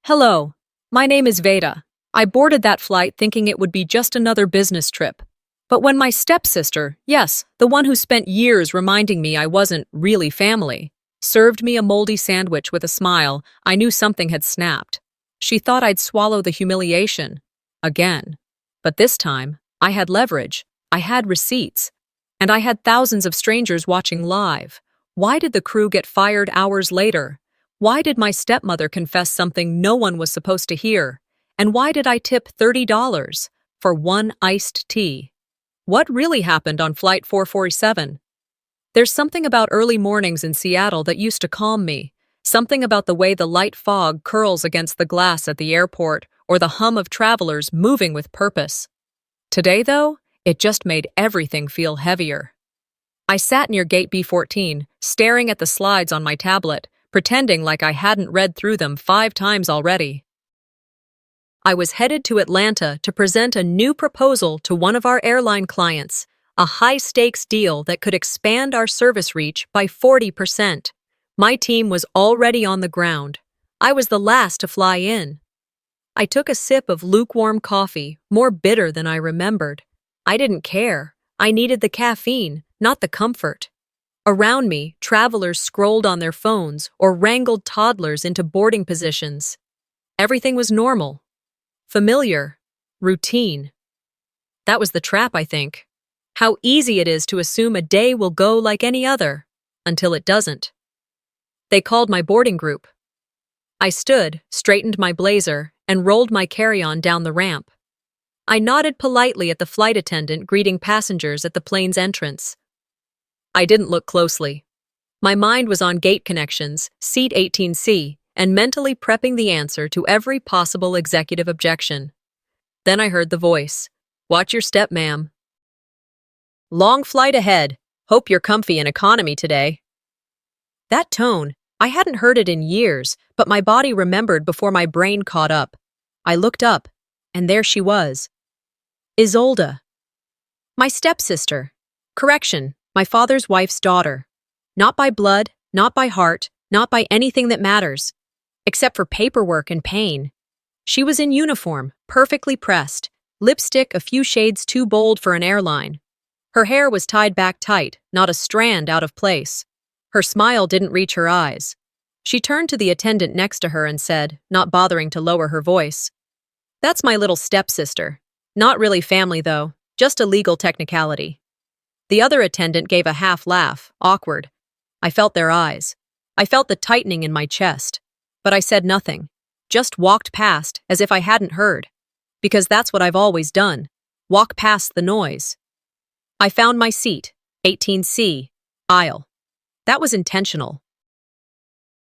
Hello, my name is Vera. I boarded that flight thinking it would be just another business trip. But when my stepsister, yes, the one who spent years reminding me I wasn't really family, served me a moldy sandwich with a smile, I knew something had snapped. She thought I'd swallow the humiliation. Again. But this time, I had leverage, I had receipts, and I had thousands of strangers watching live. Why did the crew get fired hours later? Why did my stepmother confess something no one was supposed to hear? And why did I tip $30 for one iced tea? What really happened on Flight 447? There's something about early mornings in Seattle that used to calm me. Something about the way the light fog curls against the glass at the airport or the hum of travelers moving with purpose. Today, though, it just made everything feel heavier. I sat near Gate B14, staring at the slides on my tablet, pretending like I hadn't read through them 5 times already. I was headed to Atlanta to present a new proposal to one of our airline clients, a high-stakes deal that could expand our service reach by 40%. My team was already on the ground. I was the last to fly in. I took a sip of lukewarm coffee, more bitter than I remembered. I didn't care. I needed the caffeine, not the comfort. Around me, travelers scrolled on their phones or wrangled toddlers into boarding positions. Everything was normal, familiar, routine. That was the trap, I think. How easy it is to assume a day will go like any other, until it doesn't. They called my boarding group. I stood, straightened my blazer, and rolled my carry-on down the ramp. I nodded politely at the flight attendant greeting passengers at the plane's entrance. I didn't look closely. My mind was on gate connections, seat 18C, and mentally prepping the answer to every possible executive objection. Then I heard the voice. "Watch your step, ma'am." "Long flight ahead. Hope you're comfy in economy today." That tone, I hadn't heard it in years, but my body remembered before my brain caught up. I looked up, and there she was. Isolde. My stepsister. Correction. My father's wife's daughter. Not by blood, not by heart, not by anything that matters. Except for paperwork and pain. She was in uniform, perfectly pressed, lipstick a few shades too bold for an airline. Her hair was tied back tight, not a strand out of place. Her smile didn't reach her eyes. She turned to the attendant next to her and said, not bothering to lower her voice, "That's my little stepsister. Not really family, though, just a legal technicality." The other attendant gave a half laugh, awkward. I felt their eyes. I felt the tightening in my chest. But I said nothing. Just walked past as if I hadn't heard. Because that's what I've always done. Walk past the noise. I found my seat, 18C, aisle. That was intentional.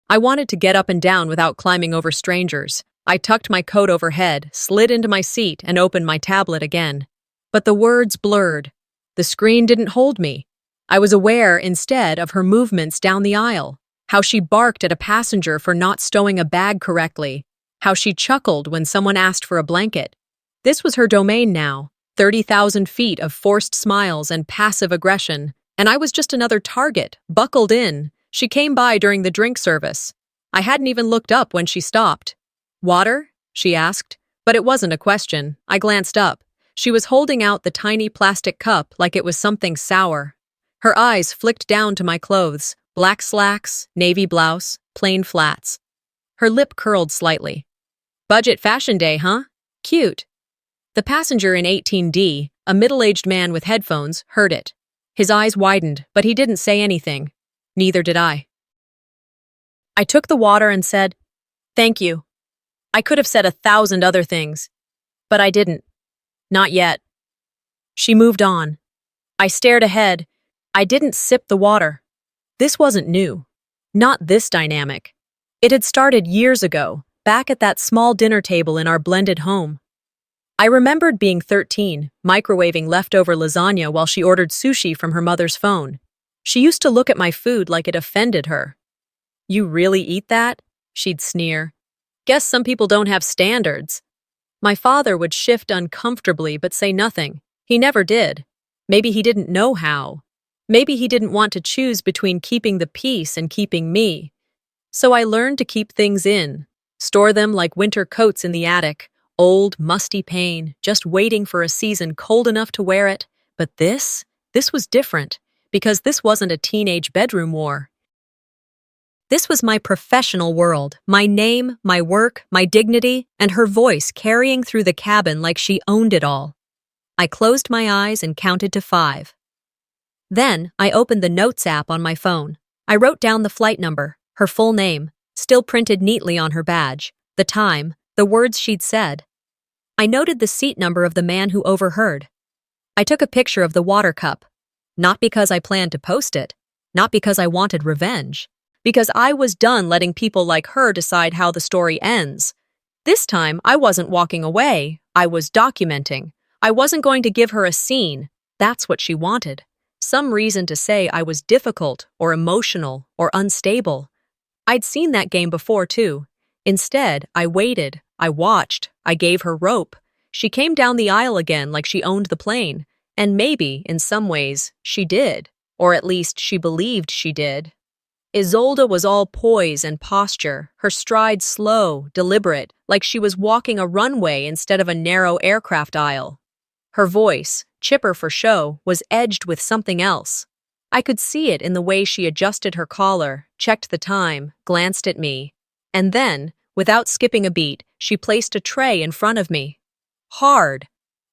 I wanted to get up and down without climbing over strangers. I tucked my coat overhead, slid into my seat, and opened my tablet again. But the words blurred. The screen didn't hold me. I was aware, instead, of her movements down the aisle, how she barked at a passenger for not stowing a bag correctly, how she chuckled when someone asked for a blanket. This was her domain now, 30,000 feet of forced smiles and passive aggression, and I was just another target, buckled in. She came by during the drink service. I hadn't even looked up when she stopped. "Water?" she asked, but it wasn't a question. I glanced up. She was holding out the tiny plastic cup like it was something sour. Her eyes flicked down to my clothes, black slacks, navy blouse, plain flats. Her lip curled slightly. "Budget fashion day, huh? Cute." The passenger in 18D, a middle-aged man with headphones, heard it. His eyes widened, but he didn't say anything. Neither did I. I took the water and said, "Thank you." I could have said 1,000 other things, but I didn't. Not yet. She moved on. I stared ahead. I didn't sip the water. This wasn't new. Not this dynamic. It had started years ago, back at that small dinner table in our blended home. I remembered being 13, microwaving leftover lasagna while she ordered sushi from her mother's phone. She used to look at my food like it offended her. "You really eat that?" she'd sneer. "Guess some people don't have standards." My father would shift uncomfortably but say nothing. He never did. Maybe he didn't know how. Maybe he didn't want to choose between keeping the peace and keeping me. So I learned to keep things in. Store them like winter coats in the attic, old, musty pain, just waiting for a season cold enough to wear it. But this was different, because this wasn't a teenage bedroom war. This was my professional world, my name, my work, my dignity, and her voice carrying through the cabin like she owned it all. I closed my eyes and counted to 5. Then, I opened the Notes app on my phone. I wrote down the flight number, her full name, still printed neatly on her badge, the time, the words she'd said. I noted the seat number of the man who overheard. I took a picture of the water cup, not because I planned to post it, not because I wanted revenge, because I was done letting people like her decide how the story ends. This time, I wasn't walking away, I was documenting. I wasn't going to give her a scene. That's what she wanted. Some reason to say I was difficult or emotional or unstable. I'd seen that game before, too. Instead, I waited, I watched, I gave her rope. She came down the aisle again like she owned the plane. And maybe, in some ways, she did. Or at least she believed she did. Isolde was all poise and posture, her stride slow, deliberate, like she was walking a runway instead of a narrow aircraft aisle. Her voice, chipper for show, was edged with something else. I could see it in the way she adjusted her collar, checked the time, glanced at me. And then, without skipping a beat, she placed a tray in front of me. Hard.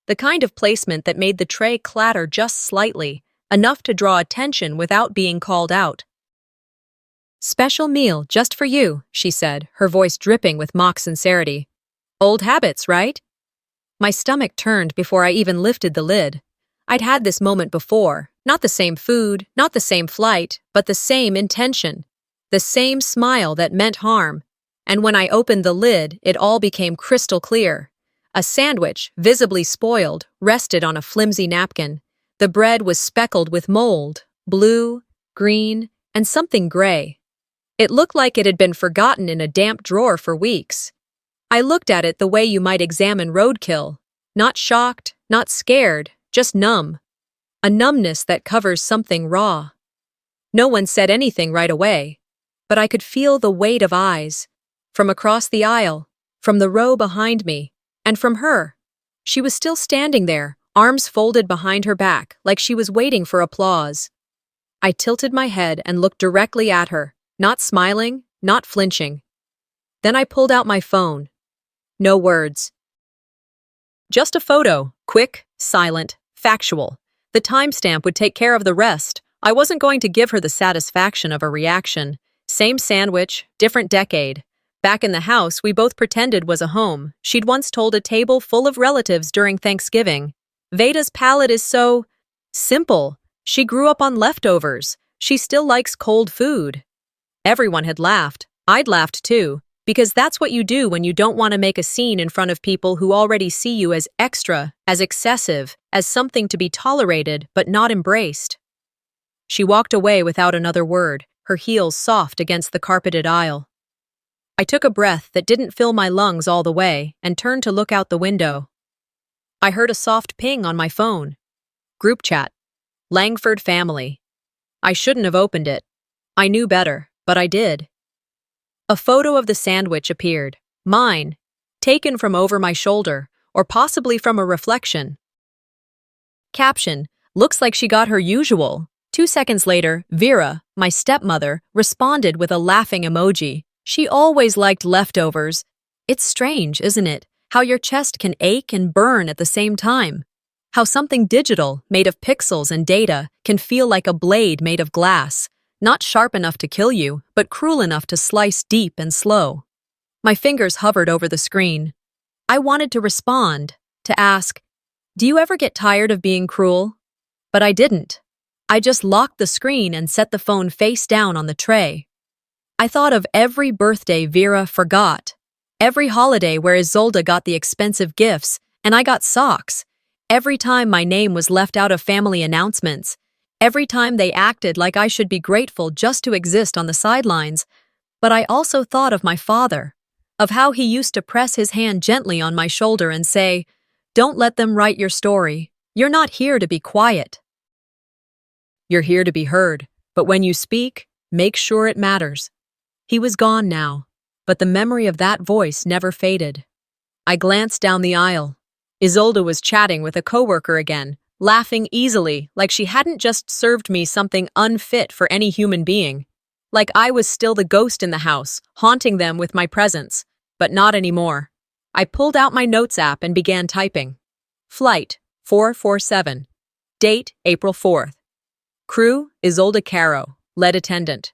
The kind of placement that made the tray clatter just slightly, enough to draw attention without being called out. "Special meal, just for you," she said, her voice dripping with mock sincerity. "Old habits, right?" My stomach turned before I even lifted the lid. I'd had this moment before, not the same food, not the same flight, but the same intention, the same smile that meant harm. And when I opened the lid, it all became crystal clear. A sandwich, visibly spoiled, rested on a flimsy napkin. The bread was speckled with mold, blue, green, and something gray. It looked like it had been forgotten in a damp drawer for weeks. I looked at it the way you might examine roadkill. Not shocked, not scared, just numb. A numbness that covers something raw. No one said anything right away, but I could feel the weight of eyes. From across the aisle, from the row behind me, and from her. She was still standing there, arms folded behind her back, like she was waiting for applause. I tilted my head and looked directly at her, not smiling, not flinching. Then I pulled out my phone. No words. Just a photo, quick, silent, factual. The timestamp would take care of the rest. I wasn't going to give her the satisfaction of a reaction. Same sandwich, different decade. Back in the house, we both pretended was a home. She'd once told a table full of relatives during Thanksgiving. Veda's palate is so simple. She grew up on leftovers. She still likes cold food. Everyone had laughed. I'd laughed too, because that's what you do when you don't want to make a scene in front of people who already see you as extra, as excessive, as something to be tolerated but not embraced. She walked away without another word, her heels soft against the carpeted aisle. I took a breath that didn't fill my lungs all the way and turned to look out the window. I heard a soft ping on my phone. Group chat. Langford family. I shouldn't have opened it. I knew better, but I did. A photo of the sandwich appeared. Mine. Taken from over my shoulder, or possibly from a reflection. Caption. Looks like she got her usual. 2 seconds later, Vera, my stepmother, responded with a laughing emoji. She always liked leftovers. It's strange, isn't it? How your chest can ache and burn at the same time. How something digital, made of pixels and data, can feel like a blade made of glass. Not sharp enough to kill you, but cruel enough to slice deep and slow. My fingers hovered over the screen. I wanted to respond, to ask, "Do you ever get tired of being cruel?" But I didn't. I just locked the screen and set the phone face down on the tray. I thought of every birthday Vera forgot, every holiday where Isolde got the expensive gifts and I got socks, every time my name was left out of family announcements, every time they acted like I should be grateful just to exist on the sidelines. But I also thought of my father, of how he used to press his hand gently on my shoulder and say, "Don't let them write your story. You're not here to be quiet. You're here to be heard, but when you speak, make sure it matters." He was gone now, but the memory of that voice never faded. I glanced down the aisle. Isolde was chatting with a coworker again, laughing easily like she hadn't just served me something unfit for any human being. Like I was still the ghost in the house, haunting them with my presence, but not anymore. I pulled out my notes app and began typing. Flight 447. Date April 4th. Crew Isolde Caro, lead attendant.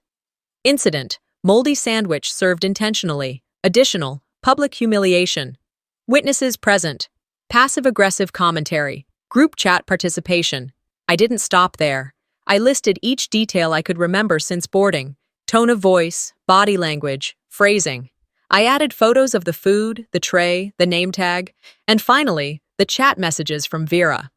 Incident Moldy sandwich served intentionally. Additional public humiliation. Witnesses present. Passive-aggressive commentary. Group chat participation. I didn't stop there. I listed each detail I could remember since boarding. Tone of voice, body language, phrasing. I added photos of the food, the tray, the name tag, and finally, the chat messages from Vera.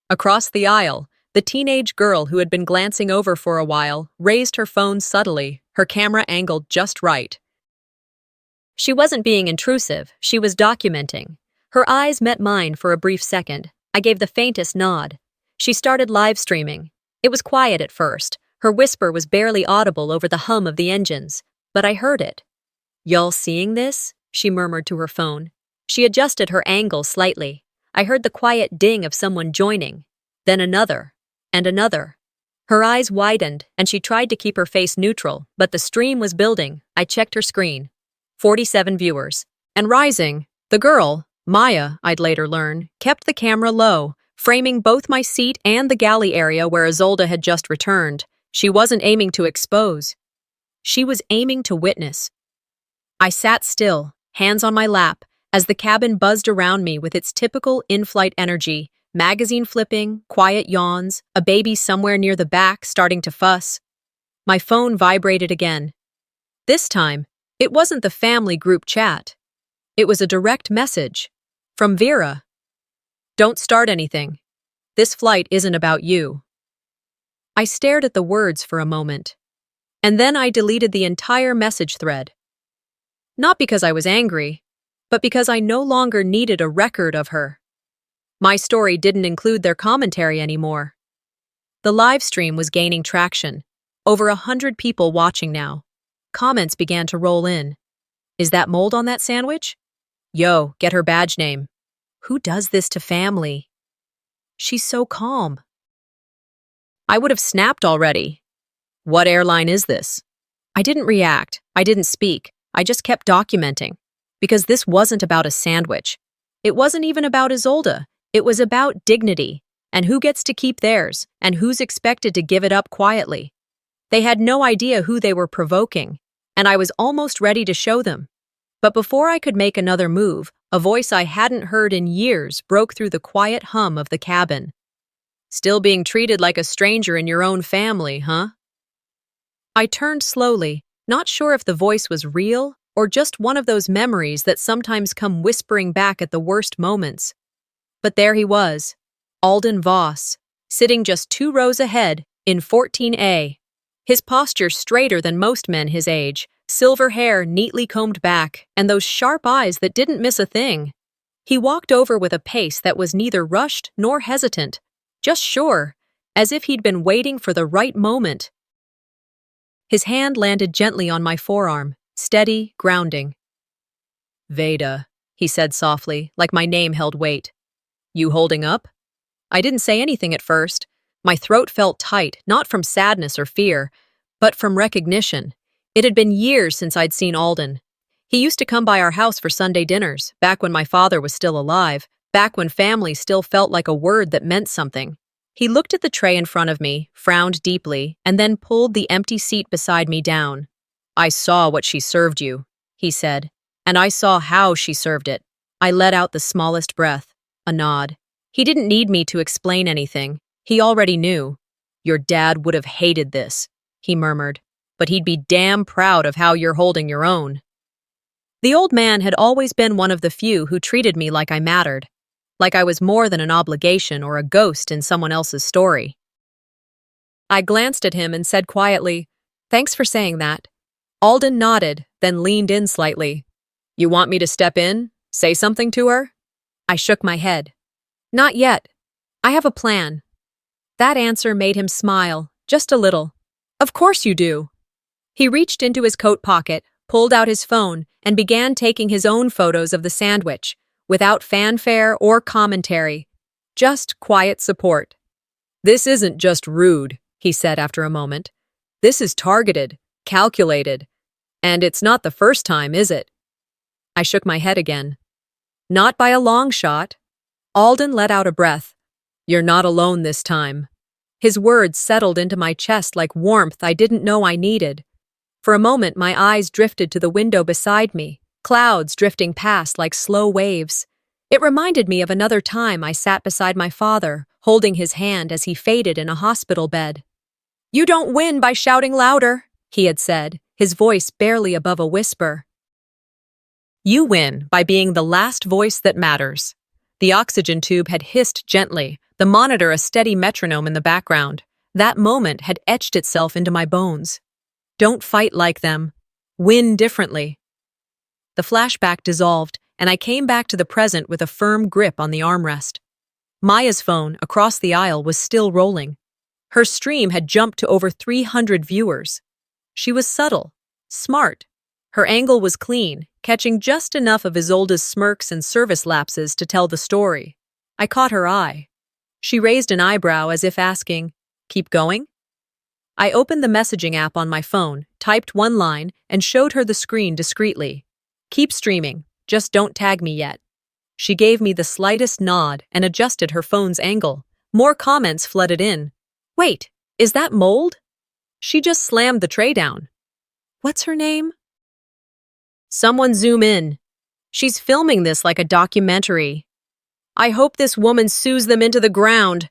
Across the aisle, the teenage girl who had been glancing over for a while raised her phone subtly, her camera angled just right. She wasn't being intrusive, she was documenting. Her eyes met mine for a brief second. I gave the faintest nod. She started live streaming. It was quiet at first. Her whisper was barely audible over the hum of the engines, but I heard it. "Y'all seeing this?" she murmured to her phone. She adjusted her angle slightly. I heard the quiet ding of someone joining, then another, and another. Her eyes widened, and she tried to keep her face neutral, but the stream was building. I checked her screen. 47 viewers. And rising. The girl, Maya, I'd later learn, kept the camera low, framing both my seat and the galley area where Isolde had just returned. She wasn't aiming to expose. She was aiming to witness. I sat still, hands on my lap, as the cabin buzzed around me with its typical in-flight energy, magazine flipping, quiet yawns, a baby somewhere near the back starting to fuss. My phone vibrated again. This time, it wasn't the family group chat. It was a direct message. From Vera. "Don't start anything. This flight isn't about you." I stared at the words for a moment. And then I deleted the entire message thread. Not because I was angry, but because I no longer needed a record of her. My story didn't include their commentary anymore. The live stream was gaining traction. Over 100 people watching now. Comments began to roll in. "Is that mold on that sandwich? Yo, get her badge name. Who does this to family? She's so calm." I would have snapped already. "What airline is this?" I didn't react. I didn't speak. I just kept documenting. Because this wasn't about a sandwich. It wasn't even about Isolde. It was about dignity, and who gets to keep theirs, and who's expected to give it up quietly. They had no idea who they were provoking, and I was almost ready to show them. But before I could make another move, a voice I hadn't heard in years broke through the quiet hum of the cabin. "Still being treated like a stranger in your own family, huh?" I turned slowly, not sure if the voice was real or just one of those memories that sometimes come whispering back at the worst moments. But there he was, Alden Voss, sitting just 2 rows ahead in 14A. His posture straighter than most men his age, silver hair neatly combed back, and those sharp eyes that didn't miss a thing. He walked over with a pace that was neither rushed nor hesitant, just sure, as if he'd been waiting for the right moment. His hand landed gently on my forearm, steady, grounding. "Veda," he said softly, like my name held weight. "You holding up?" I didn't say anything at first. My throat felt tight, not from sadness or fear, but from recognition. It had been years since I'd seen Alden. He used to come by our house for Sunday dinners, back when my father was still alive, back when family still felt like a word that meant something. He looked at the tray in front of me, frowned deeply, and then pulled the empty seat beside me down. "I saw what she served you," he said, "and I saw how she served it." I let out the smallest breath, a nod. He didn't need me to explain anything. He already knew. "Your dad would have hated this," he murmured, "but he'd be damn proud of how you're holding your own." The old man had always been one of the few who treated me like I mattered, like I was more than an obligation or a ghost in someone else's story. I glanced at him and said quietly, "Thanks for saying that." Alden nodded, then leaned in slightly. "You want me to step in? Say something to her?" I shook my head. "Not yet. I have a plan." That answer made him smile, just a little. "Of course you do." He reached into his coat pocket, pulled out his phone, and began taking his own photos of the sandwich, without fanfare or commentary, just quiet support. "This isn't just rude," he said after a moment. "This is targeted, calculated. And it's not the first time, is it?" I shook my head again. "Not by a long shot." Alden let out a breath. "You're not alone this time." His words settled into my chest like warmth I didn't know I needed. For a moment, my eyes drifted to the window beside me, clouds drifting past like slow waves. It reminded me of another time I sat beside my father, holding his hand as he faded in a hospital bed. "You don't win by shouting louder," he had said, his voice barely above a whisper. "You win by being the last voice that matters." The oxygen tube had hissed gently, the monitor a steady metronome in the background. That moment had etched itself into my bones. Don't fight like them. Win differently. The flashback dissolved, and I came back to the present with a firm grip on the armrest. Maya's phone, across the aisle, was still rolling. Her stream had jumped to over 300 viewers. She was subtle, smart. Her angle was clean, catching just enough of Isolde's smirks and service lapses to tell the story. I caught her eye. She raised an eyebrow as if asking, "Keep going?" I opened the messaging app on my phone, typed one line, and showed her the screen discreetly. "Keep streaming, just don't tag me yet." She gave me the slightest nod and adjusted her phone's angle. More comments flooded in. "Wait, is that Mold?" She just slammed the tray down. "What's her name?" "Someone zoom in. She's filming this like a documentary. I hope this woman sues them into the ground."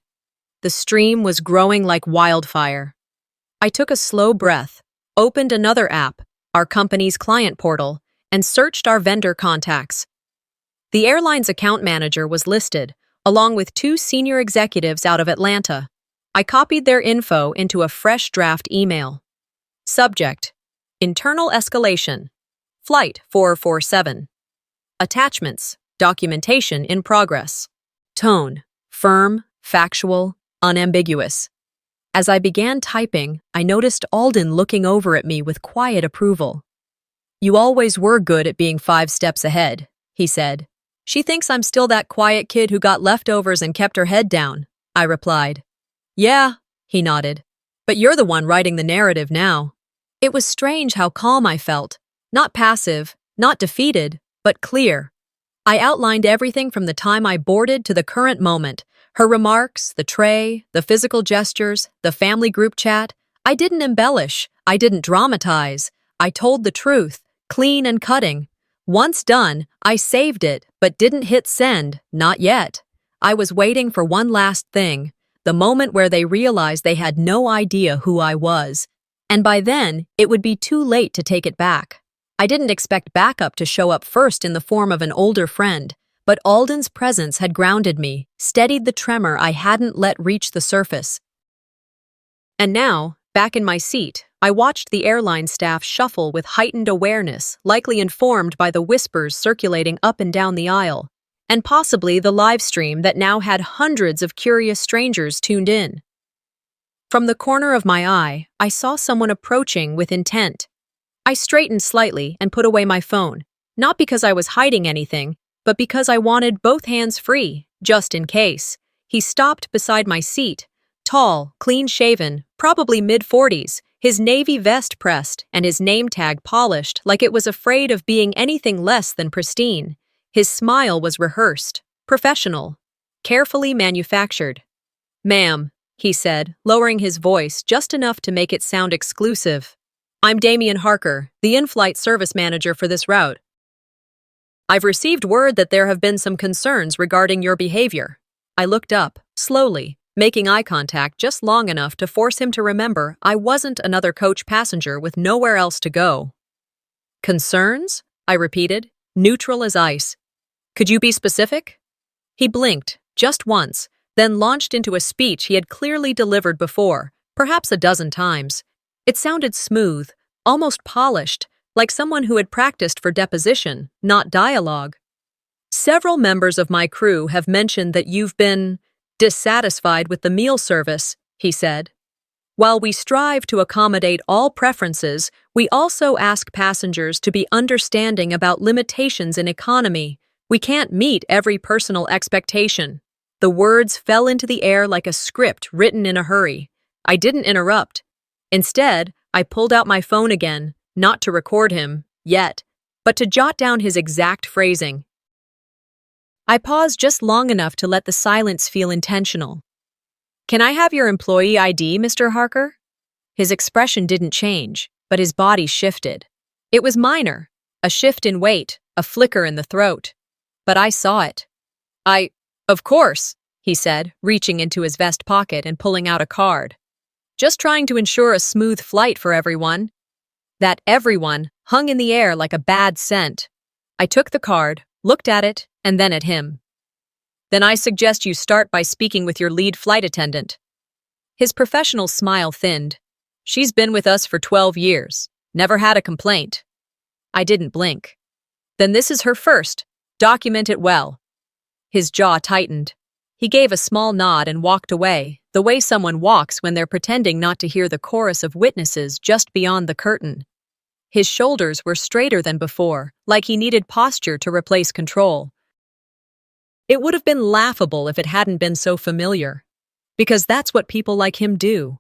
The stream was growing like wildfire. I took a slow breath, opened another app, our company's client portal, and searched our vendor contacts. The airline's account manager was listed, along with 2 senior executives out of Atlanta. I copied their info into a fresh draft email. Subject: Internal escalation. Flight 447. Attachments: Documentation in progress. Tone: firm, factual, unambiguous. As I began typing, I noticed Alden looking over at me with quiet approval. "You always were good at being 5 steps ahead," he said. "She thinks I'm still that quiet kid who got leftovers and kept her head down," I replied. "Yeah," he nodded. "But you're the one writing the narrative now." It was strange how calm I felt. Not passive, not defeated, but clear. I outlined everything from the time I boarded to the current moment. Her remarks, the tray, the physical gestures, the family group chat. I didn't embellish. I didn't dramatize. I told the truth, clean and cutting. Once done, I saved it, but didn't hit send, not yet. I was waiting for one last thing, the moment where they realized they had no idea who I was. And by then, it would be too late to take it back. I didn't expect backup to show up first in the form of an older friend, but Alden's presence had grounded me, steadied the tremor I hadn't let reach the surface. And now, back in my seat, I watched the airline staff shuffle with heightened awareness, likely informed by the whispers circulating up and down the aisle, and possibly the live stream that now had hundreds of curious strangers tuned in. From the corner of my eye, I saw someone approaching with intent. I straightened slightly and put away my phone, not because I was hiding anything, but because I wanted both hands free, just in case. He stopped beside my seat, tall, clean-shaven, probably mid-40s, his navy vest pressed and his name tag polished like it was afraid of being anything less than pristine. His smile was rehearsed, professional, carefully manufactured. "Ma'am," he said, lowering his voice just enough to make it sound exclusive. "I'm Damian Harker, the in-flight service manager for this route. I've received word that there have been some concerns regarding your behavior." I looked up, slowly, making eye contact just long enough to force him to remember I wasn't another coach passenger with nowhere else to go. "Concerns?" I repeated, neutral as ice. "Could you be specific?" He blinked, just once, then launched into a speech he had clearly delivered before, perhaps a dozen times. It sounded smooth, almost polished, like someone who had practiced for deposition, not dialogue. "Several members of my crew have mentioned that you've been dissatisfied with the meal service," he said. While we strive to accommodate all preferences, we also ask passengers to be understanding about limitations in economy. We can't meet every personal expectation. The words fell into the air like a script written in a hurry. I didn't interrupt. Instead, I pulled out my phone again, not to record him, yet, but to jot down his exact phrasing. I paused just long enough to let the silence feel intentional. "Can I have your employee ID, Mr. Harker?" His expression didn't change, but his body shifted. It was minor, a shift in weight, a flicker in the throat. But I saw it. Of course," he said, reaching into his vest pocket and pulling out a card. "Just trying to ensure a smooth flight for everyone." That everyone hung in the air like a bad scent. I took the card, looked at it, and then at him. "Then I suggest you start by speaking with your lead flight attendant." His professional smile thinned. "She's been with us for 12 years. Never had a complaint." I didn't blink. "Then this is her first. Document it well." His jaw tightened. He gave a small nod and walked away, the way someone walks when they're pretending not to hear the chorus of witnesses just beyond the curtain. His shoulders were straighter than before, like he needed posture to replace control. It would have been laughable if it hadn't been so familiar. Because that's what people like him do.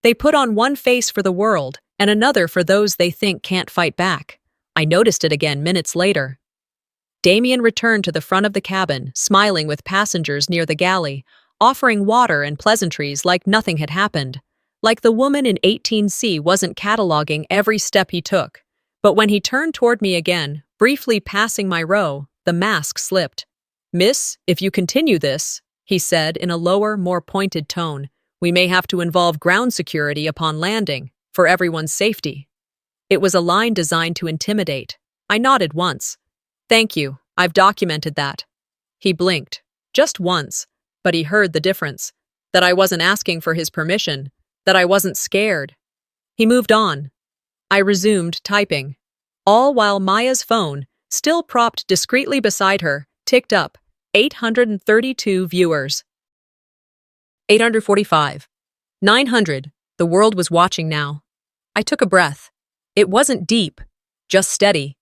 They put on one face for the world and another for those they think can't fight back. I noticed it again minutes later. Damien returned to the front of the cabin, smiling with passengers near the galley, offering water and pleasantries like nothing had happened. Like the woman in 18C wasn't cataloging every step he took. But when he turned toward me again, briefly passing my row, the mask slipped. "Miss, if you continue this," he said in a lower, more pointed tone, "we may have to involve ground security upon landing, for everyone's safety." It was a line designed to intimidate. I nodded once. "Thank you, I've documented that." He blinked. Just once. But he heard the difference. That I wasn't asking for his permission. That I wasn't scared. He moved on. I resumed typing. All while Maya's phone, still propped discreetly beside her, ticked up. 832 viewers. 845. 900. The world was watching now. I took a breath. It wasn't deep, just steady.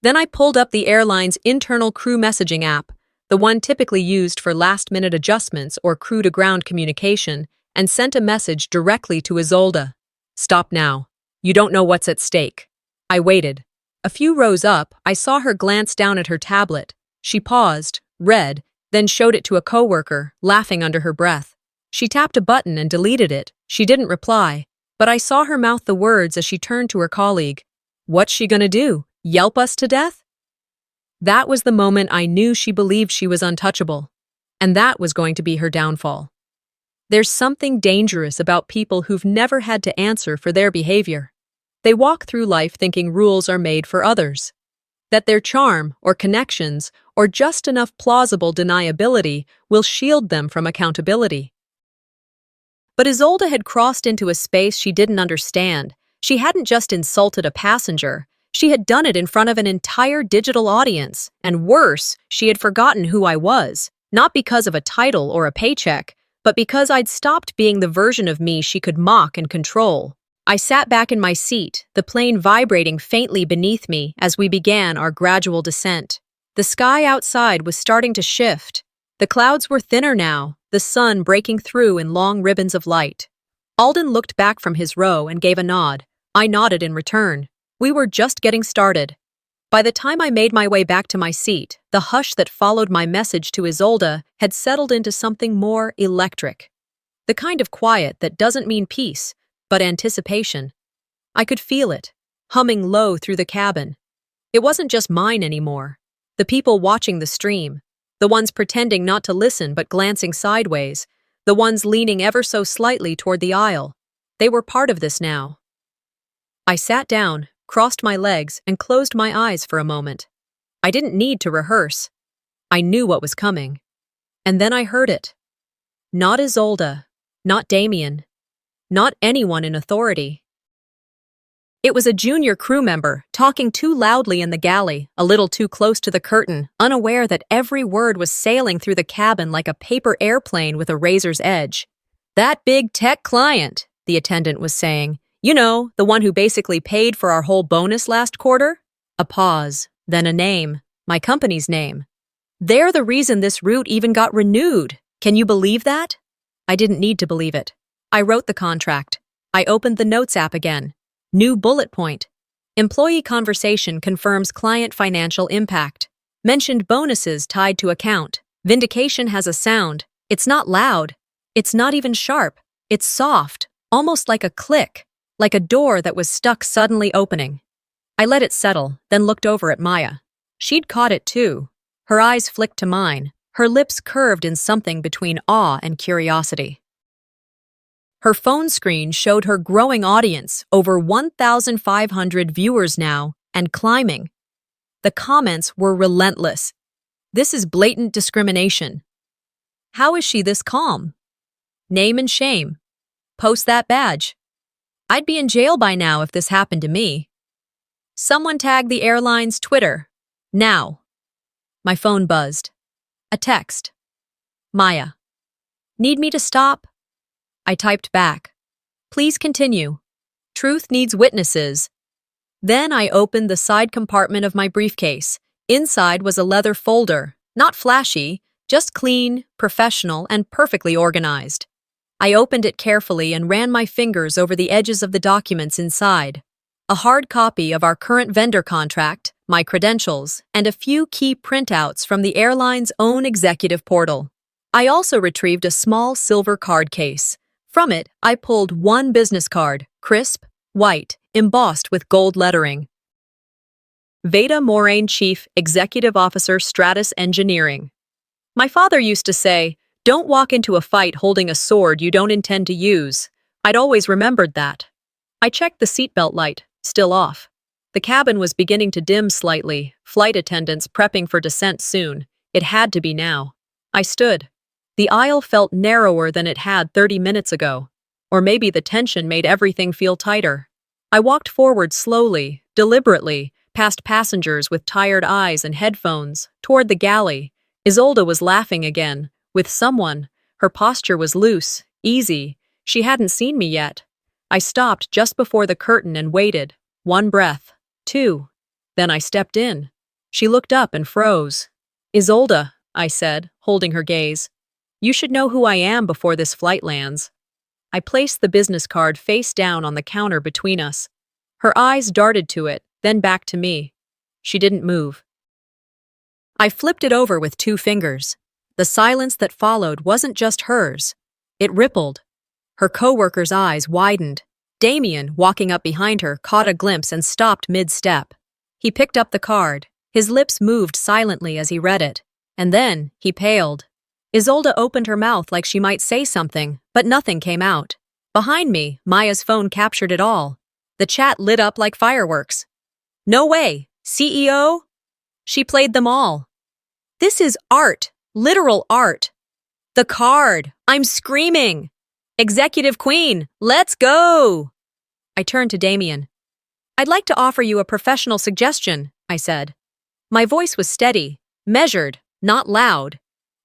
Then I pulled up the airline's internal crew messaging app, the one typically used for last-minute adjustments or crew-to-ground communication, and sent a message directly to Isolde. "Stop now. You don't know what's at stake." I waited. A few rows up, I saw her glance down at her tablet. She paused, read, then showed it to a coworker, laughing under her breath. She tapped a button and deleted it. She didn't reply, but I saw her mouth the words as she turned to her colleague. "What's she gonna do? Yelp us to death?" That was the moment I knew she believed she was untouchable. And that was going to be her downfall. There's something dangerous about people who've never had to answer for their behavior. They walk through life thinking rules are made for others. That their charm, or connections, or just enough plausible deniability will shield them from accountability. But Isolde had crossed into a space she didn't understand. She hadn't just insulted a passenger. She had done it in front of an entire digital audience, and worse, she had forgotten who I was, not because of a title or a paycheck, but because I'd stopped being the version of me she could mock and control. I sat back in my seat, the plane vibrating faintly beneath me as we began our gradual descent. The sky outside was starting to shift. The clouds were thinner now, the sun breaking through in long ribbons of light. Alden looked back from his row and gave a nod. I nodded in return. We were just getting started. By the time I made my way back to my seat, the hush that followed my message to Isolde had settled into something more electric. The kind of quiet that doesn't mean peace, but anticipation. I could feel it, humming low through the cabin. It wasn't just mine anymore. The people watching the stream, the ones pretending not to listen but glancing sideways, the ones leaning ever so slightly toward the aisle. They were part of this now. I sat down, crossed my legs, and closed my eyes for a moment. I didn't need to rehearse. I knew what was coming. And then I heard it. Not Isolde, not Damien, not anyone in authority. It was a junior crew member, talking too loudly in the galley, a little too close to the curtain, unaware that every word was sailing through the cabin like a paper airplane with a razor's edge. "That big tech client," the attendant was saying. You know, the one who basically paid for our whole bonus last quarter? A pause, then a name, my company's name. They're the reason this route even got renewed. Can you believe that? I didn't need to believe it. I wrote the contract. I opened the Notes app again. New bullet point. Employee conversation confirms client financial impact. Mentioned bonuses tied to account. Vindication has a sound. It's not loud. It's not even sharp. It's soft, almost like a click, like a door that was stuck suddenly opening. I let it settle, then looked over at Maya. She'd caught it too. Her eyes flicked to mine, her lips curved in something between awe and curiosity. Her phone screen showed her growing audience, over 1,500 viewers now, and climbing. The comments were relentless. This is blatant discrimination. How is she this calm? Name and shame. Post that badge. I'd be in jail by now if this happened to me. Someone tag the airline's Twitter. Now. My phone buzzed. A text. Maya. Need me to stop? I typed back. Please continue. Truth needs witnesses. Then I opened the side compartment of my briefcase. Inside was a leather folder, not flashy, just clean, professional, and perfectly organized. I opened it carefully and ran my fingers over the edges of the documents inside. A hard copy of our current vendor contract, my credentials, and a few key printouts from the airline's own executive portal. I also retrieved a small silver card case. From it, I pulled one business card, crisp, white, embossed with gold lettering. Vera Moraine, Chief Executive Officer, Stratus Engineering. My father used to say, "Don't walk into a fight holding a sword you don't intend to use." I'd always remembered that. I checked the seatbelt light, still off. The cabin was beginning to dim slightly, flight attendants prepping for descent soon. It had to be now. I stood. The aisle felt narrower than it had 30 minutes ago. Or maybe the tension made everything feel tighter. I walked forward slowly, deliberately, past passengers with tired eyes and headphones, toward the galley. Isolde was laughing again, with someone. Her posture was loose, easy. She hadn't seen me yet. I stopped just before the curtain and waited. One breath. Two. Then I stepped in. She looked up and froze. "Isolde," I said, holding her gaze. "You should know who I am before this flight lands." I placed the business card face down on the counter between us. Her eyes darted to it, then back to me. She didn't move. I flipped it over with 2 fingers. The silence that followed wasn't just hers. It rippled. Her coworker's eyes widened. Damien, walking up behind her, caught a glimpse and stopped mid-step. He picked up the card. His lips moved silently as he read it. And then, he paled. Isolde opened her mouth like she might say something, but nothing came out. Behind me, Maya's phone captured it all. The chat lit up like fireworks. "No way! CEO?" She played them all. "This is art, literal art. The card! I'm screaming! Executive Queen, let's go!" I turned to Damien. "I'd like to offer you a professional suggestion," I said. My voice was steady, measured, not loud.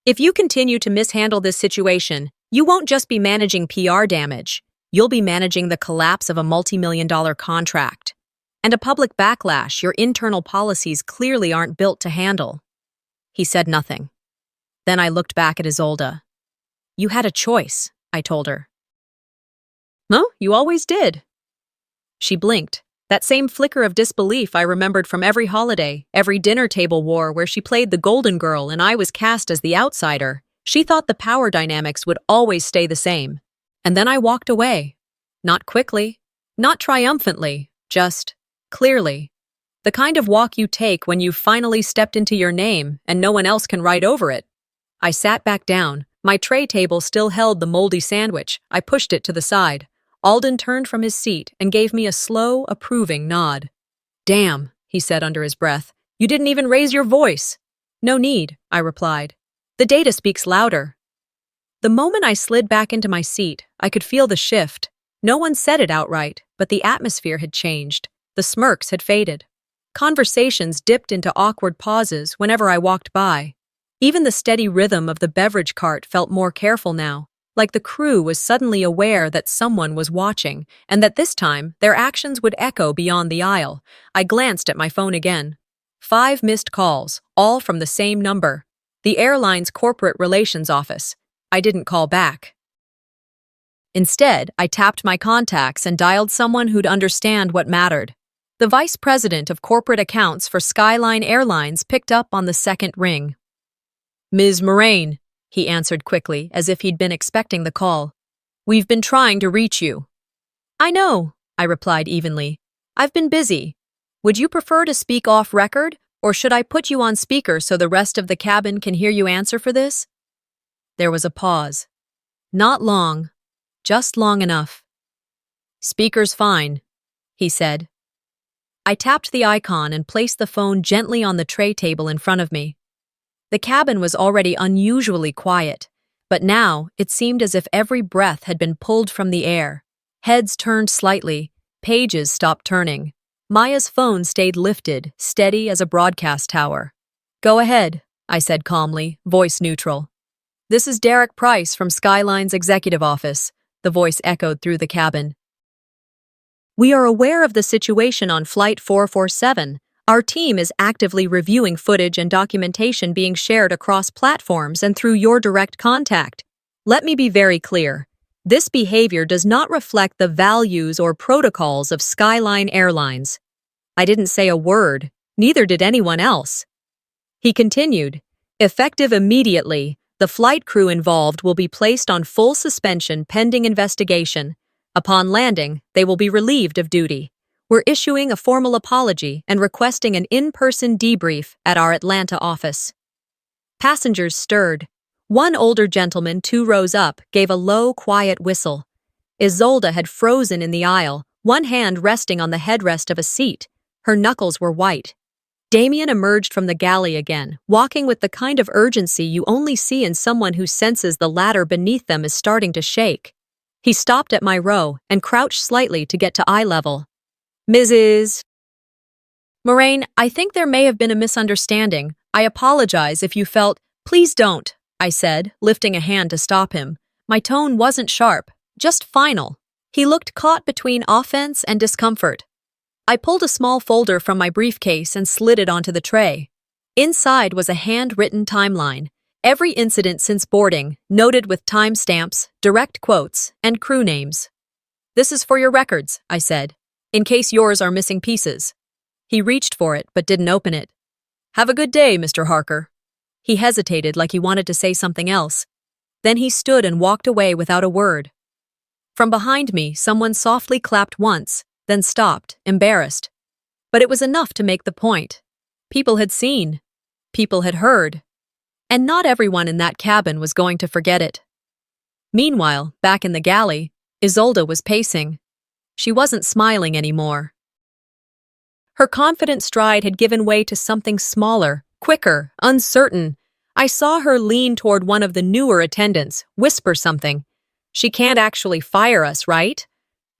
"If you continue to mishandle this situation, you won't just be managing PR damage. You'll be managing the collapse of a multi-million-dollar contract. And a public backlash your internal policies clearly aren't built to handle." He said nothing. Then I looked back at Isolde. "You had a choice," I told her. "No, you always did." She blinked. That same flicker of disbelief I remembered from every holiday, every dinner table war where she played the golden girl and I was cast as the outsider. She thought the power dynamics would always stay the same. And then I walked away. Not quickly, not triumphantly, just clearly. The kind of walk you take when you've finally stepped into your name and no one else can write over it. I sat back down. My tray table still held the moldy sandwich. I pushed it to the side. Alden turned from his seat and gave me a slow, approving nod. "Damn," he said under his breath. "You didn't even raise your voice." "No need," I replied. "The data speaks louder." The moment I slid back into my seat, I could feel the shift. No one said it outright, but the atmosphere had changed. The smirks had faded. Conversations dipped into awkward pauses whenever I walked by. Even the steady rhythm of the beverage cart felt more careful now. like the crew was suddenly aware that someone was watching, and that this time their actions would echo beyond the aisle. I glanced at my phone again. 5 missed calls, all from the same number. The airline's corporate relations office. I didn't call back. Instead, I tapped my contacts and dialed someone who'd understand what mattered. The vice president of corporate accounts for Skyline Airlines picked up on the second ring. "Ms. Moraine," he answered quickly, as if he'd been expecting the call. "We've been trying to reach you." "I know," I replied evenly. "I've been busy. Would you prefer to speak off record, or should I put you on speaker so the rest of the cabin can hear you answer for this?" There was a pause. Not long, just long enough. "Speaker's fine," he said. I tapped the icon and placed the phone gently on the tray table in front of me. The cabin was already unusually quiet, but now it seemed as if every breath had been pulled from the air. Heads turned slightly, pages stopped turning. Maya's phone stayed lifted, steady as a broadcast tower. "Go ahead," I said calmly, voice neutral. "This is Derek Price from Skyline's executive office," the voice echoed through the cabin. "We are aware of the situation on Flight 447. Our team is actively reviewing footage and documentation being shared across platforms and through your direct contact. Let me be very clear. This behavior does not reflect the values or protocols of Skyline Airlines." I didn't say a word, neither did anyone else. He continued, "Effective immediately, the flight crew involved will be placed on full suspension pending investigation. Upon landing, they will be relieved of duty. We're issuing a formal apology and requesting an in-person debrief at our Atlanta office." Passengers stirred. One older gentleman 2 rows up gave a low, quiet whistle. Isolde had frozen in the aisle, one hand resting on the headrest of a seat. Her knuckles were white. Damien emerged from the galley again, walking with the kind of urgency you only see in someone who senses the ladder beneath them is starting to shake. He stopped at my row and crouched slightly to get to eye level. "Mrs. Moraine, I think there may have been a misunderstanding. I apologize if you felt—" "Please don't," I said, lifting a hand to stop him. My tone wasn't sharp, just final. He looked caught between offense and discomfort. I pulled a small folder from my briefcase and slid it onto the tray. Inside was a handwritten timeline. Every incident since boarding, noted with timestamps, direct quotes, and crew names. "This is for your records," I said, "in case yours are missing pieces." He reached for it, but didn't open it. "Have a good day, Mr. Harker." He hesitated like he wanted to say something else. Then he stood and walked away without a word. From behind me, someone softly clapped once, then stopped, embarrassed. But it was enough to make the point. People had seen. People had heard. And not everyone in that cabin was going to forget it. Meanwhile, back in the galley, Isolde was pacing. She wasn't smiling anymore. Her confident stride had given way to something smaller, quicker, uncertain. I saw her lean toward one of the newer attendants, whisper something. "She can't actually fire us, right?"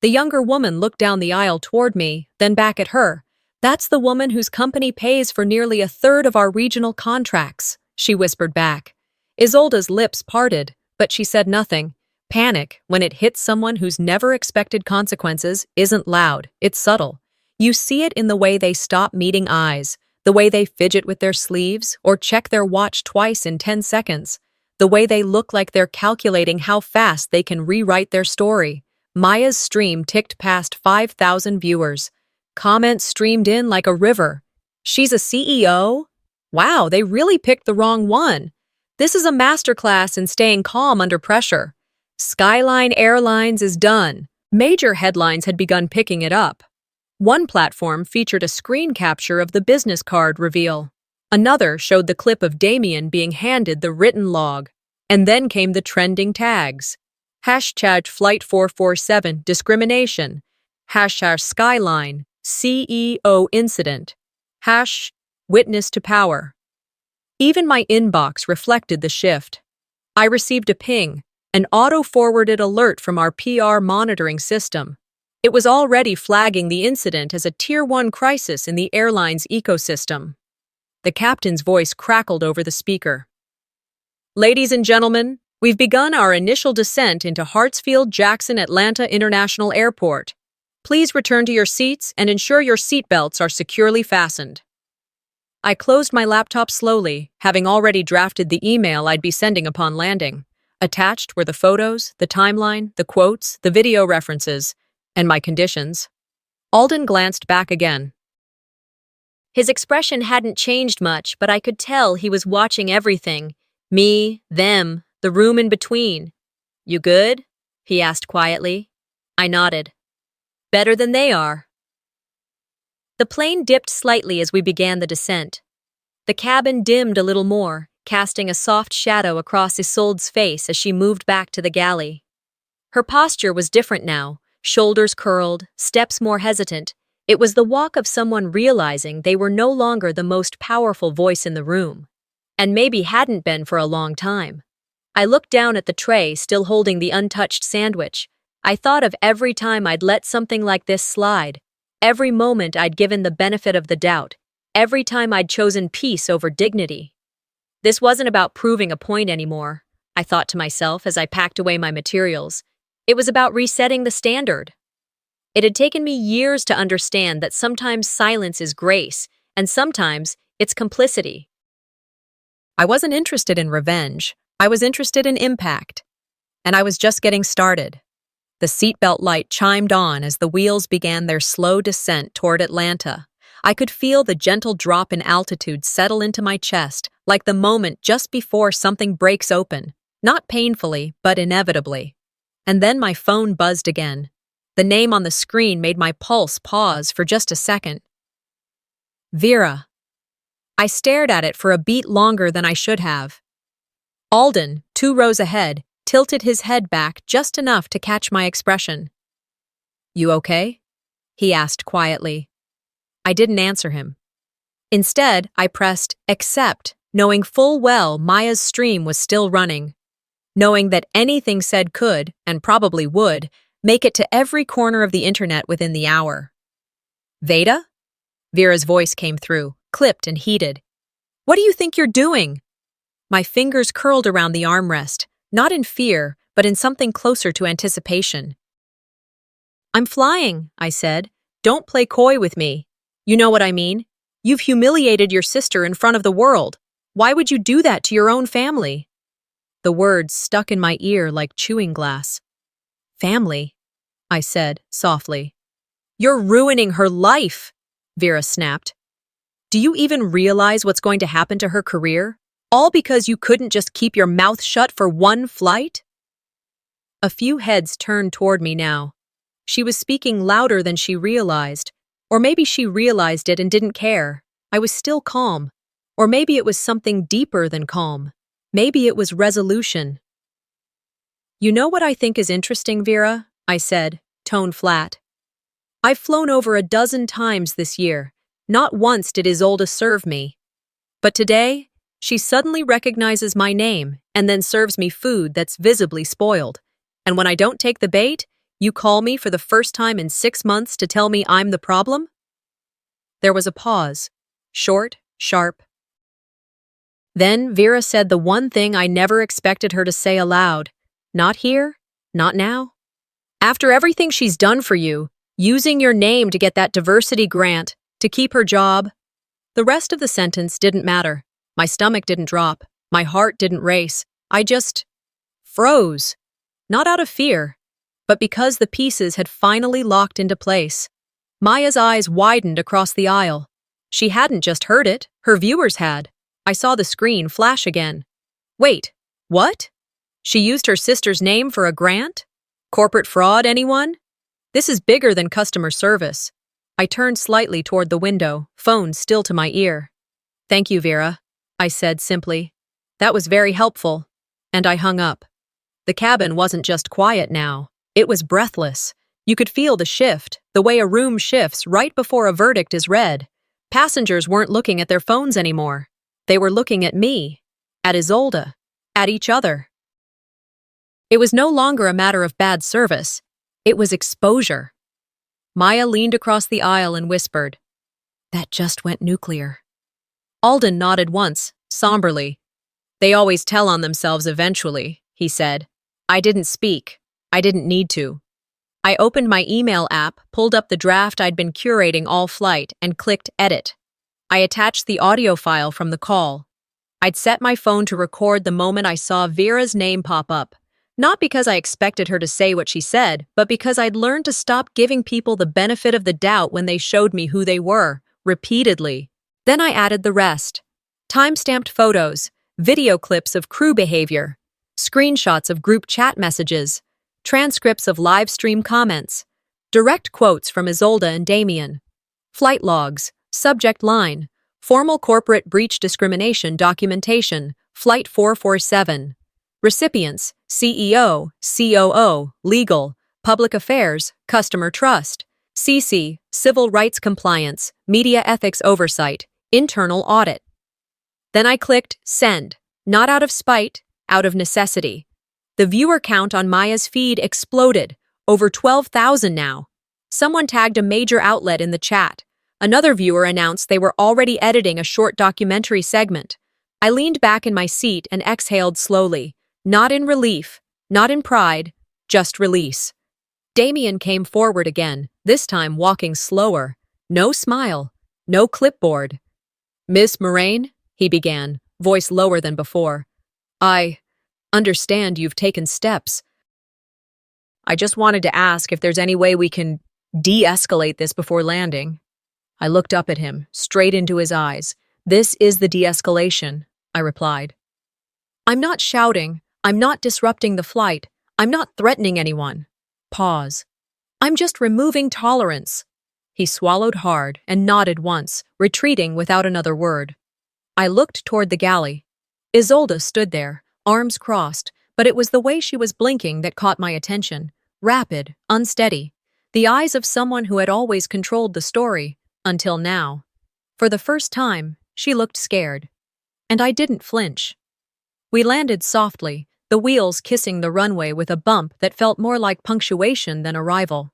The younger woman looked down the aisle toward me, then back at her. "That's the woman whose company pays for nearly a third of our regional contracts," she whispered back. Isolde's lips parted, but she said nothing. Panic, when it hits someone who's never expected consequences, isn't loud, it's subtle. You see it in the way they stop meeting eyes, the way they fidget with their sleeves or check their watch twice in 10 seconds, the way they look like they're calculating how fast they can rewrite their story. Maya's stream ticked past 5,000 viewers. Comments streamed in like a river. "She's a CEO? Wow, they really picked the wrong one. This is a masterclass in staying calm under pressure. Skyline Airlines is done." Major headlines had begun picking it up. One platform featured a screen capture of the business card reveal. Another showed the clip of Damien being handed the written log. And then came the trending tags. Hashtag Flight 447 discrimination. Hashtag Skyline CEO incident. Witness to power. Even my inbox reflected the shift. I received a ping, an auto-forwarded alert from our PR monitoring system. It was already flagging the incident as a Tier 1 crisis in the airline's ecosystem. The captain's voice crackled over the speaker. "Ladies and gentlemen, We've begun our initial descent into Hartsfield-Jackson Atlanta International Airport. Please return to your seats and ensure your seatbelts are securely fastened. I closed my laptop slowly, having already drafted the email I'd be sending upon landing. Attached were the photos, the timeline, the quotes, the video references, and my conditions. Alden glanced back again. His expression hadn't changed much, but I could tell he was watching everything. Me, them, the room in between. "You good?" he asked quietly. I nodded. "Better than they are." The plane dipped slightly as we began the descent. The cabin dimmed a little more, casting a soft shadow across Isolde's face as she moved back to the galley. Her posture was different now, shoulders curled, steps more hesitant. It was the walk of someone realizing they were no longer the most powerful voice in the room, and maybe hadn't been for a long time. I looked down at the tray, still holding the untouched sandwich. I thought of every time I'd let something like this slide, every moment I'd given the benefit of the doubt, every time I'd chosen peace over dignity. This wasn't about proving a point anymore, I thought to myself as I packed away my materials. It was about resetting the standard. It had taken me years to understand that sometimes silence is grace, and sometimes it's complicity. I wasn't interested in revenge. I was interested in impact. And I was just getting started. The seatbelt light chimed on as the wheels began their slow descent toward Atlanta. I could feel the gentle drop in altitude settle into my chest, like the moment just before something breaks open, not painfully, but inevitably. And then my phone buzzed again. The name on the screen made my pulse pause for just a second. Vera. I stared at it for a beat longer than I should have. Alden, 2 rows ahead, tilted his head back just enough to catch my expression. "You okay?" he asked quietly. I didn't answer him. Instead, I pressed accept, knowing full well Maya's stream was still running, knowing that anything said could, and probably would, make it to every corner of the internet within the hour. "Veda?" Vera's voice came through, clipped and heated. "What do you think you're doing?" My fingers curled around the armrest, not in fear, but in something closer to anticipation. "I'm flying," I said. "Don't play coy with me. You know what I mean? You've humiliated your sister in front of the world. Why would you do that to your own family?" The words stuck in my ear like chewing glass. "Family," I said softly. "You're ruining her life," Vera snapped. "Do you even realize what's going to happen to her career? All because you couldn't just keep your mouth shut for one flight?" A few heads turned toward me now. She was speaking louder than she realized. Or maybe she realized it and didn't care. I was still calm. Or maybe it was something deeper than calm. Maybe it was resolution. "You know what I think is interesting, Vera?" I said, tone flat. "I've flown over a dozen times this year. Not once did Isolde serve me. But today, she suddenly recognizes my name and then serves me food that's visibly spoiled. And when I don't take the bait, you call me for the first time in 6 months to tell me I'm the problem?" There was a pause. Short, sharp. Then Vera said the one thing I never expected her to say aloud. "Not here, not now. After everything she's done for you, using your name to get that diversity grant, to keep her job." The rest of the sentence didn't matter. My stomach didn't drop. My heart didn't race. I just froze. Not out of fear, but because the pieces had finally locked into place. Maya's eyes widened across the aisle. She hadn't just heard it, her viewers had. I saw the screen flash again. Wait, what? She used her sister's name for a grant? Corporate fraud, anyone? This is bigger than customer service. I turned slightly toward the window, phone still to my ear. "Thank you, Vera," I said simply. "That was very helpful." And I hung up. The cabin wasn't just quiet now. It was breathless. You could feel the shift, the way a room shifts right before a verdict is read. Passengers weren't looking at their phones anymore. They were looking at me, at Isolde, at each other. It was no longer a matter of bad service. It was exposure. Maya leaned across the aisle and whispered, "That just went nuclear." Alden nodded once, somberly. "They always tell on themselves eventually," he said. I didn't speak. I didn't need to. I opened my email app, pulled up the draft I'd been curating all flight, and clicked Edit. I attached the audio file from the call. I'd set my phone to record the moment I saw Vera's name pop up. Not because I expected her to say what she said, but because I'd learned to stop giving people the benefit of the doubt when they showed me who they were, repeatedly. Then I added the rest. Time-stamped photos, video clips of crew behavior, screenshots of group chat messages, transcripts of live stream comments, direct quotes from Isolde and Damien, flight logs, subject line, formal corporate breach discrimination documentation, Flight 447, recipients, CEO, COO, legal, public affairs, customer trust, CC, civil rights compliance, media ethics oversight, internal audit. Then I clicked Send, not out of spite, out of necessity. The viewer count on Maya's feed exploded, over 12,000 now. Someone tagged a major outlet in the chat. Another viewer announced they were already editing a short documentary segment. I leaned back in my seat and exhaled slowly, not in relief, not in pride, just release. Damien came forward again, this time walking slower. No smile, no clipboard. Miss Moraine, he began, voice lower than before. I understand you've taken steps. I just wanted to ask if there's any way we can de-escalate this before landing. I looked up at him, straight into his eyes. This is the de-escalation, I replied. I'm not shouting. I'm not disrupting the flight. I'm not threatening anyone. Pause. I'm just removing tolerance. He swallowed hard and nodded once, retreating without another word. I looked toward the galley. Isolde stood there, arms crossed, but it was the way she was blinking that caught my attention. Rapid, unsteady. The eyes of someone who had always controlled the story, until now. For the first time, she looked scared. And I didn't flinch. We landed softly, the wheels kissing the runway with a bump that felt more like punctuation than arrival.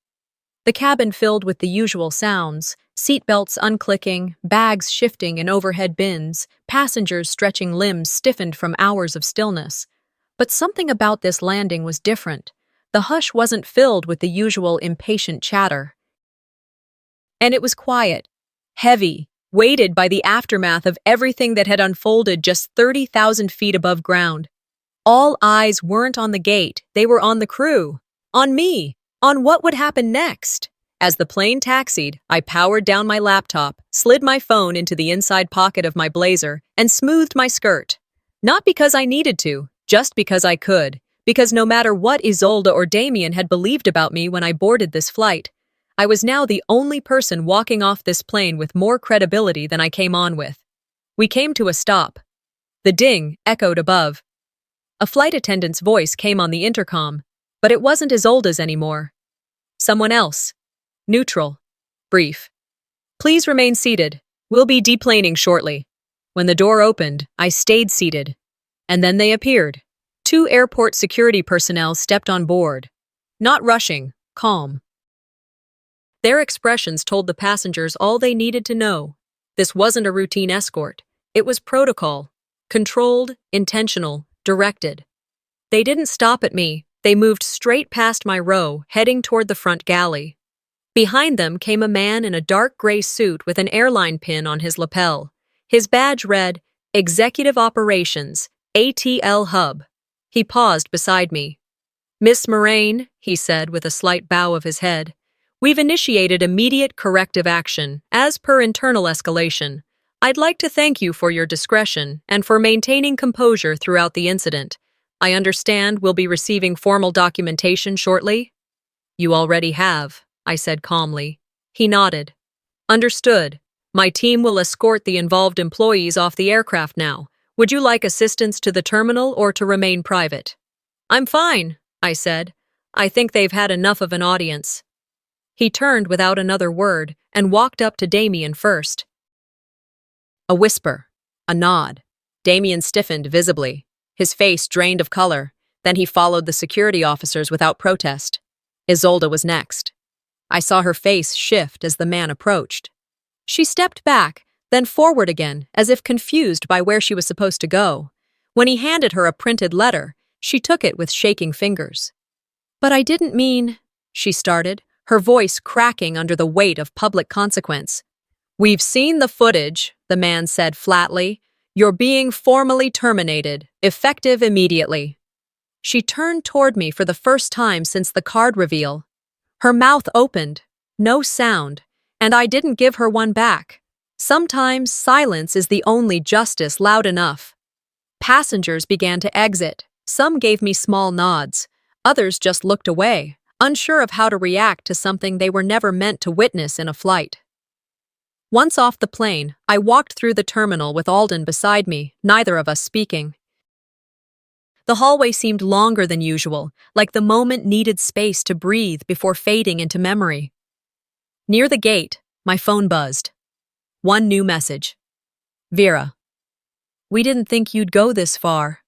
The cabin filled with the usual sounds, seatbelts unclicking, bags shifting in overhead bins, passengers stretching limbs stiffened from hours of stillness. But something about this landing was different. The hush wasn't filled with the usual impatient chatter. And it was quiet, heavy, weighted by the aftermath of everything that had unfolded just 30,000 feet above ground. All eyes weren't on the gate, they were on the crew, on me, on what would happen next. As the plane taxied, I powered down my laptop, slid my phone into the inside pocket of my blazer, and smoothed my skirt. Not because I needed to, just because I could, because no matter what Isolde or Damien had believed about me when I boarded this flight, I was now the only person walking off this plane with more credibility than I came on with. We came to a stop. The ding echoed above. A flight attendant's voice came on the intercom, but it wasn't Isolde's anymore. Someone else. Neutral. Brief. Please remain seated. We'll be deplaning shortly. When the door opened, I stayed seated. And then they appeared. 2 airport security personnel stepped on board. Not rushing, calm. Their expressions told the passengers all they needed to know. This wasn't a routine escort. It was protocol. Controlled, intentional, directed. They didn't stop at me. They moved straight past my row, heading toward the front galley. Behind them came a man in a dark gray suit with an airline pin on his lapel. His badge read, Executive Operations, ATL Hub. He paused beside me. Miss Moraine, he said with a slight bow of his head, we've initiated immediate corrective action, as per internal escalation. I'd like to thank you for your discretion and for maintaining composure throughout the incident. I understand we'll be receiving formal documentation shortly? You already have, I said calmly. He nodded. Understood. My team will escort the involved employees off the aircraft now. Would you like assistance to the terminal or to remain private? I'm fine, I said. I think they've had enough of an audience. He turned without another word and walked up to Damien first. A whisper, a nod. Damien stiffened visibly, his face drained of color. Then he followed the security officers without protest. Isolde was next. I saw her face shift as the man approached. She stepped back, then forward again, as if confused by where she was supposed to go. When he handed her a printed letter, She took it with shaking fingers. "But I didn't mean," she started, her voice cracking under the weight of public consequence. "We've seen the footage," the man said flatly. "You're being formally terminated, effective immediately." She turned toward me for the first time since the card reveal. Her mouth opened, no sound, and I didn't give her one back. Sometimes silence is the only justice loud enough. Passengers began to exit. Some gave me small nods. Others just looked away, unsure of how to react to something they were never meant to witness in a flight. Once off the plane, I walked through the terminal with Alden beside me, neither of us speaking. The hallway seemed longer than usual, like the moment needed space to breathe before fading into memory. Near the gate, my phone buzzed. One new message. "Vera. We didn't think you'd go this far."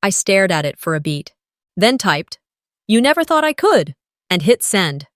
I stared at it for a beat, then typed, "You never thought I could," and hit send.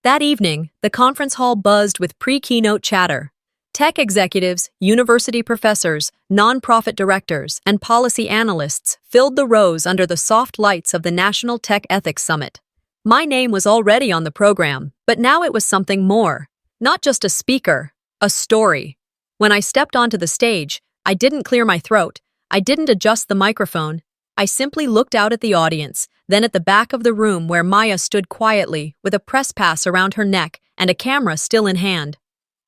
That evening, the conference hall buzzed with pre-keynote chatter. Tech executives, university professors, nonprofit directors, and policy analysts filled the rows under the soft lights of the National Tech Ethics Summit. My name was already on the program, but now it was something more. Not just a speaker, a story. When I stepped onto the stage, I didn't clear my throat. I didn't adjust the microphone. I simply looked out at the audience, then at the back of the room where Maya stood quietly, with a press pass around her neck and a camera still in hand.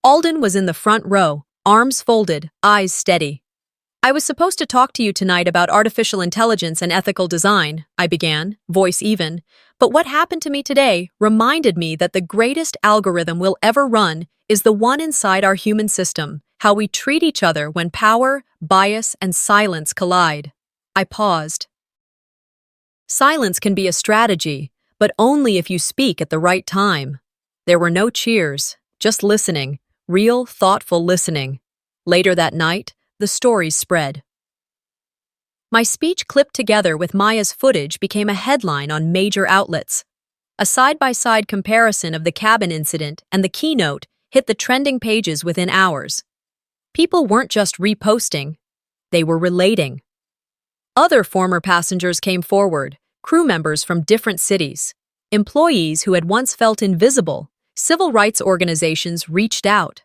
Alden was in the front row, arms folded, eyes steady. "I was supposed to talk to you tonight about artificial intelligence and ethical design," I began, voice even, "but what happened to me today reminded me that the greatest algorithm we'll ever run is the one inside our human system, how we treat each other when power, bias, and silence collide." I paused. Silence can be a strategy, but only if you speak at the right time. There were no cheers, just listening, real, thoughtful listening. Later that night, the stories spread. My speech clipped together with Maya's footage became a headline on major outlets. A side-by-side comparison of the cabin incident and the keynote hit the trending pages within hours. People weren't just reposting, they were relating. Other former passengers came forward, crew members from different cities, employees who had once felt invisible. Civil rights organizations reached out.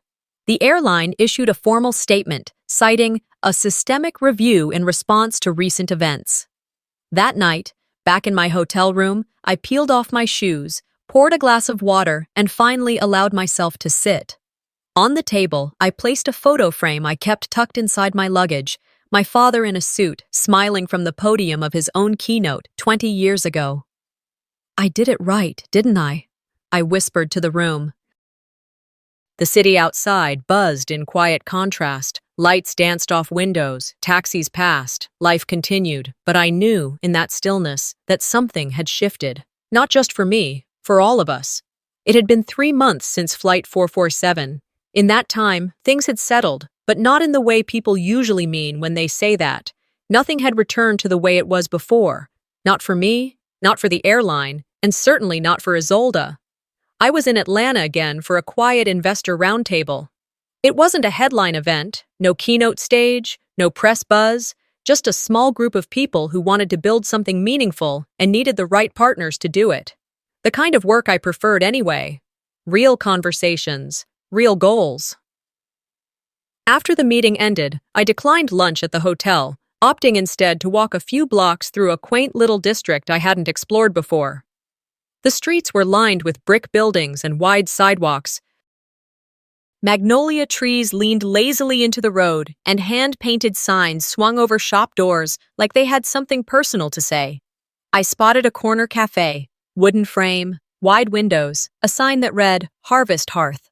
The airline issued a formal statement, citing a systemic review in response to recent events. That night, back in my hotel room, I peeled off my shoes, poured a glass of water, and finally allowed myself to sit. On the table, I placed a photo frame I kept tucked inside my luggage, my father in a suit, smiling from the podium of his own keynote 20 years ago. "I did it right, didn't I?" I whispered to the room. The city outside buzzed in quiet contrast. Lights danced off windows, taxis passed, life continued, but I knew, in that stillness, that something had shifted. Not just for me, for all of us. It had been 3 months since Flight 447. In that time, things had settled, but not in the way people usually mean when they say that. Nothing had returned to the way it was before. Not for me, not for the airline, and certainly not for Isolde. I was in Atlanta again for a quiet investor roundtable. It wasn't a headline event, no keynote stage, no press buzz, just a small group of people who wanted to build something meaningful and needed the right partners to do it. The kind of work I preferred anyway. Real conversations, real goals. After the meeting ended, I declined lunch at the hotel, opting instead to walk a few blocks through a quaint little district I hadn't explored before. The streets were lined with brick buildings and wide sidewalks. Magnolia trees leaned lazily into the road, and hand-painted signs swung over shop doors like they had something personal to say. I spotted a corner cafe, wooden frame, wide windows, a sign that read, "Harvest Hearth."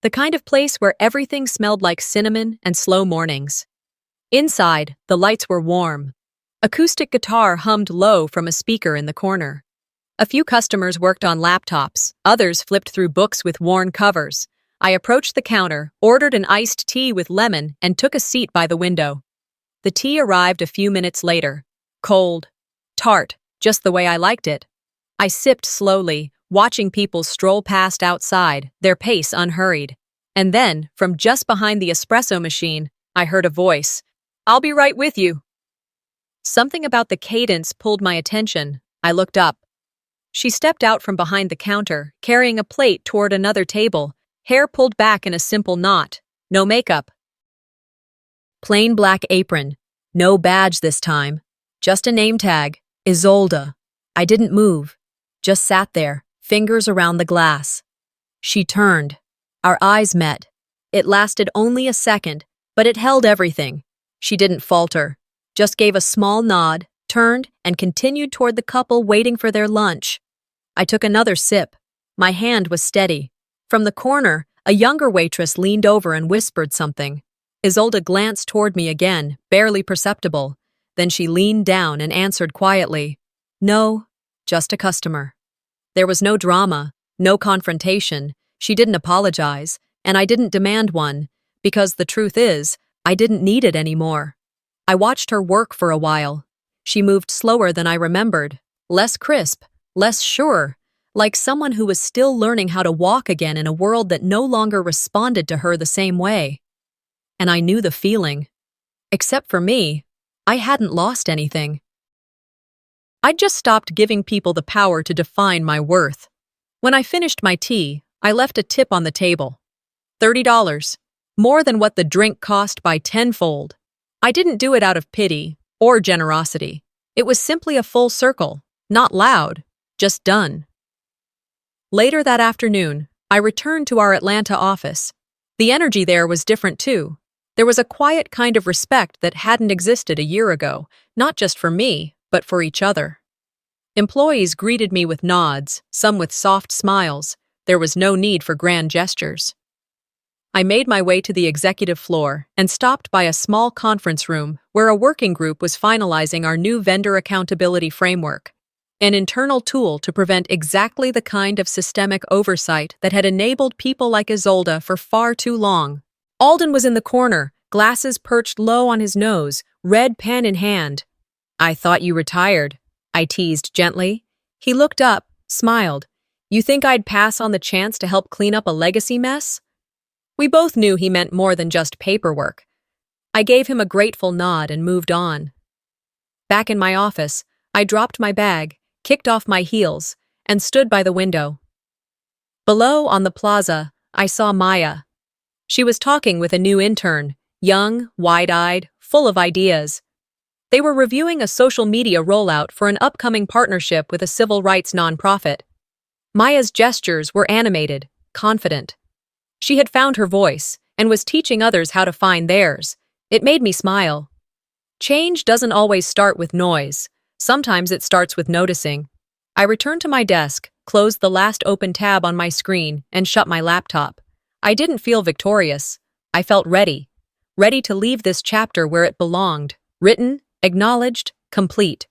The kind of place where everything smelled like cinnamon and slow mornings. Inside, the lights were warm. Acoustic guitar hummed low from a speaker in the corner. A few customers worked on laptops, others flipped through books with worn covers. I approached the counter, ordered an iced tea with lemon, and took a seat by the window. The tea arrived a few minutes later. Cold, tart, just the way I liked it. I sipped slowly, watching people stroll past outside, their pace unhurried. And then, from just behind the espresso machine, I heard a voice. "I'll be right with you." Something about the cadence pulled my attention. I looked up. She stepped out from behind the counter, carrying a plate toward another table, hair pulled back in a simple knot. No makeup. Plain black apron. No badge this time. Just a name tag. Isolde. I didn't move. Just sat there, fingers around the glass. She turned. Our eyes met. It lasted only a second, but it held everything. She didn't falter, just gave a small nod, turned, and continued toward the couple waiting for their lunch. I took another sip. My hand was steady. From the corner, a younger waitress leaned over and whispered something. Isolde glanced toward me again, barely perceptible. Then she leaned down and answered quietly, "No, just a customer." There was no drama, no confrontation. She didn't apologize, and I didn't demand one, because the truth is, I didn't need it anymore. I watched her work for a while. She moved slower than I remembered, less crisp, less sure, like someone who was still learning how to walk again in a world that no longer responded to her the same way. And I knew the feeling. Except for me, I hadn't lost anything. I'd just stopped giving people the power to define my worth. When I finished my tea, I left a tip on the table. $30. More than what the drink cost by tenfold. I didn't do it out of pity or generosity. It was simply a full circle, not loud, just done. Later that afternoon, I returned to our Atlanta office. The energy there was different too. There was a quiet kind of respect that hadn't existed a year ago, not just for me, but for each other. Employees greeted me with nods, some with soft smiles. There was no need for grand gestures. I made my way to the executive floor and stopped by a small conference room where a working group was finalizing our new vendor accountability framework, an internal tool to prevent exactly the kind of systemic oversight that had enabled people like Isolde for far too long. Alden was in the corner, glasses perched low on his nose, red pen in hand. "I thought you retired," I teased gently. He looked up, smiled. "You think I'd pass on the chance to help clean up a legacy mess?" We both knew he meant more than just paperwork. I gave him a grateful nod and moved on. Back in my office, I dropped my bag, kicked off my heels, and stood by the window. Below, on the plaza, I saw Maya. She was talking with a new intern, young, wide-eyed, full of ideas. They were reviewing a social media rollout for an upcoming partnership with a civil rights nonprofit. Maya's gestures were animated, confident. She had found her voice and was teaching others how to find theirs. It made me smile. Change doesn't always start with noise. Sometimes it starts with noticing. I returned to my desk, closed the last open tab on my screen, and shut my laptop. I didn't feel victorious. I felt ready. Ready to leave this chapter where it belonged. Written, acknowledged, complete.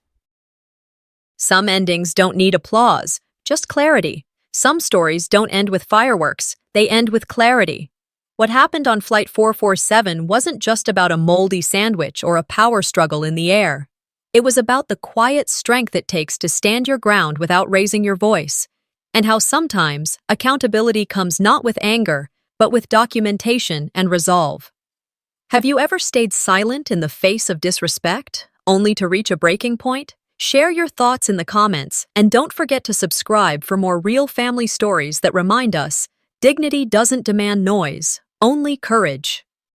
Some endings don't need applause, just clarity. Some stories don't end with fireworks, they end with clarity. What happened on Flight 447 wasn't just about a moldy sandwich or a power struggle in the air. It was about the quiet strength it takes to stand your ground without raising your voice, and how sometimes accountability comes not with anger, but with documentation and resolve. Have you ever stayed silent in the face of disrespect, only to reach a breaking point? Share your thoughts in the comments, and don't forget to subscribe for more real family stories that remind us dignity doesn't demand noise, only courage.